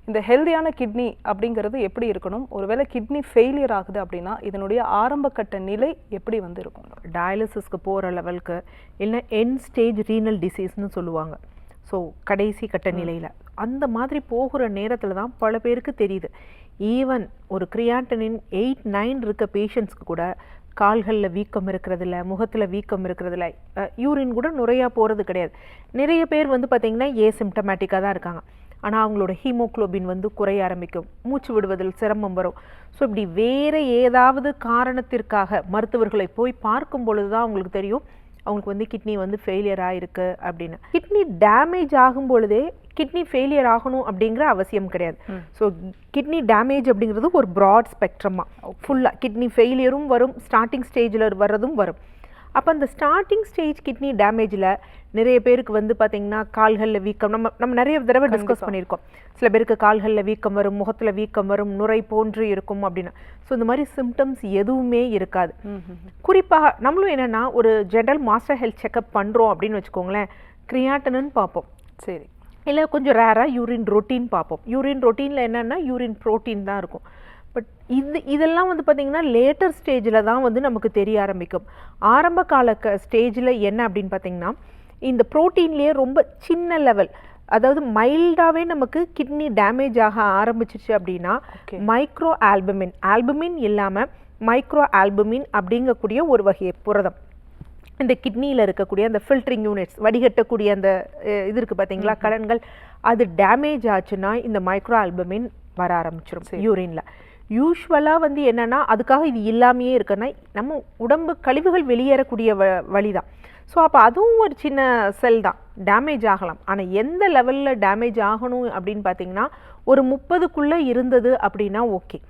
இந்த ஹெல்தியான கிட்னி அப்படிங்கிறது எப்படி இருக்கணும், ஒருவேளை கிட்னி ஃபெயிலியர் ஆகுது அப்படின்னா இதனுடைய ஆரம்ப கட்ட நிலை எப்படி வந்து இருக்கும்? டயாலிசிஸ்க்கு போகிற லெவலுக்கு இல்லை எண்ட் ஸ்டேஜ் ரீனல் டிசீஸ்னு சொல்லுவாங்க. ஸோ கடைசி கட்ட நிலையில் அந்த மாதிரி போகிற நேரத்தில் தான் பல பேருக்கு தெரியுது. ஈவன் ஒரு கிரியாட்டினின் 8-9 இருக்க பேஷண்ட்ஸ்க்கு கூட கால்களில் வீக்கம் இருக்கிறதில்ல, முகத்தில் வீக்கம் இருக்கிறதில்ல, யூரின் கூட நுரையா போகிறது கிடையாது. நிறைய பேர் வந்து பார்த்திங்கன்னா ஏசிம்டமேட்டிக்காக தான் இருக்காங்க. ஆனால் அவங்களோட ஹீமோக்ளோபின் வந்து குறைய ஆரம்பிக்கும், மூச்சு விடுவதில் சிரமம் வரும். ஸோ இப்படி வேறு ஏதாவது காரணத்திற்காக மருத்துவர்களை போய் பார்க்கும் பொழுது தான் அவங்களுக்கு தெரியும் அவங்களுக்கு வந்து கிட்னி வந்து ஃபெயிலியர் ஆகிருக்கு அப்படின்னு. கிட்னி டேமேஜ் ஆகும் பொழுதே கிட்னி ஃபெயிலியர் ஆகணும் அப்படிங்கிற அவசியம் கிடையாது. ஸோ கிட்னி டேமேஜ் அப்படிங்கிறது ஒரு ப்ராட் ஸ்பெக்ட்ரமாக ஃபுல்லாக கிட்னி ஃபெயிலியரும் வரும், ஸ்டார்டிங் ஸ்டேஜில் வர்றதும் வரும். அப்போ அந்த ஸ்டார்டிங் ஸ்டேஜ் கிட்னி டேமேஜில் நிறைய பேருக்கு வந்து பார்த்திங்கன்னா கால்களில் வீக்கம், நம்ம நிறைய தடவை டிஸ்கஸ் பண்ணியிருக்கோம். சில பேருக்கு கால்களில் வீக்கம் வரும், முகத்தில் வீக்கம் வரும், நுரை போன்று இருக்கும் அப்படின்னு. ஸோ இந்த மாதிரி சிம்டம்ஸ் எதுவுமே இருக்காது. குறிப்பாக நம்மளும் என்னென்னா ஒரு ஜென்ரல் மாஸ்டர் ஹெல்த் செக்அப் பண்ணுறோம் அப்படின்னு வச்சுக்கோங்களேன், கிரியாட்டினின் பார்ப்போம், சரி, இல்லை கொஞ்சம் ரேராக யூரின் ரொட்டீன் பார்ப்போம். யூரின் ரொட்டீனில் என்னென்னா யூரின் ப்ரோட்டீன் தான் இருக்கும். பட் இதெல்லாம் வந்து பார்த்திங்கன்னா லேட்டர் ஸ்டேஜில் தான் வந்து நமக்கு தெரிய ஆரம்பிக்கும். ஆரம்ப கால ஸ்டேஜில் என்ன அப்படின்னு பார்த்திங்கன்னா இந்த ப்ரோட்டீன்லேயே ரொம்ப சின்ன லெவல், அதாவது மைல்டாகவே நமக்கு கிட்னி டேமேஜ் ஆக ஆரம்பிச்சிச்சு அப்படின்னா மைக்ரோ ஆல்புமின், ஆல்புமின் இல்லாமல் மைக்ரோ ஆல்புமின் அப்படிங்கக்கூடிய ஒரு வகை புரதம் இந்த கிட்னியில் இருக்கக்கூடிய அந்த ஃபில்டரிங் யூனிட்ஸ், வடிகட்டக்கூடிய அந்த இது இருக்குது பார்த்தீங்களா கடன்கள், அது டேமேஜ் ஆச்சுன்னா இந்த மைக்ரோ ஆல்புமின் வர ஆரம்பிச்சிடும் யூரினில். யூஸ்வலாக வந்து என்னென்னா அதுக்காக இது இல்லாமையே இருக்குன்னா நம்ம உடம்பு கழிவுகள் வெளியேறக்கூடிய வழி தான். ஸோ அப்போ அதுவும் ஒரு சின்ன செல் தான், டேமேஜ் ஆகலாம். ஆனால் எந்த லெவலில் டேமேஜ் ஆகணும் அப்படின்னு பார்த்தீங்கன்னா ஒரு 30க்குள்ளே இருந்தது அப்படின்னா ஓகே.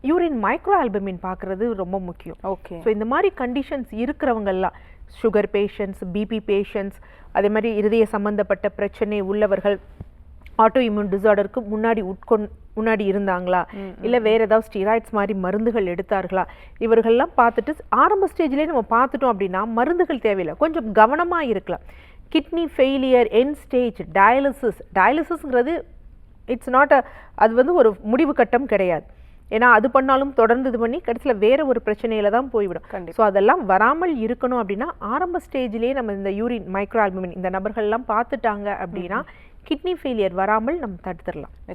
யூரின் மைக்ரோ ஆல்புமின் பார்க்குறது ரொம்ப முக்கியம். ஓகே. ஸோ இந்த மாதிரி கண்டிஷன்ஸ் இருக்கிறவங்கெல்லாம் சுகர் பேஷண்ட்ஸ், பிபி பேஷண்ட்ஸ், அதே மாதிரி இருதய சம்மந்தப்பட்ட பிரச்சனை உள்ளவர்கள், ஆட்டோ இம்யூன் டிசார்டருக்கு முன்னாடி இருந்தாங்களா, இல்லை வேறு ஏதாவது ஸ்டீராய்ட்ஸ் மாதிரி மருந்துகள் எடுத்தார்களா, இவர்கள்லாம் பார்த்துட்டு ஆரம்ப ஸ்டேஜ்லேயே நம்ம பார்த்துட்டோம் அப்படின்னா மருந்துகள் தேவையில்லை, கொஞ்சம் கவனமாக இருக்கலாம். கிட்னி ஃபெயிலியர், எண்ட் ஸ்டேஜ், டயாலிசிஸ்ங்கிறது இட்ஸ் நாட் அது வந்து ஒரு முடிவு கட்டம் கிடையாது. ஏன்னா அது பண்ணாலும் தொடர்ந்து இது பண்ணி கடைசியில் வேற ஒரு பிரச்சனையில தான் போய்விடும். ஸோ அதெல்லாம் வராமல் இருக்கணும் அப்படின்னா ஆரம்ப ஸ்டேஜ்லேயே நம்ம இந்த யூரின் மைக்ரோ ஆல்புமின் இந்த நபர்கள்லாம் பார்த்துட்டாங்க அப்படின்னா கிட்னி ஃபெயிலியர் வராமல் நம்ம தடுத்துடலாம்.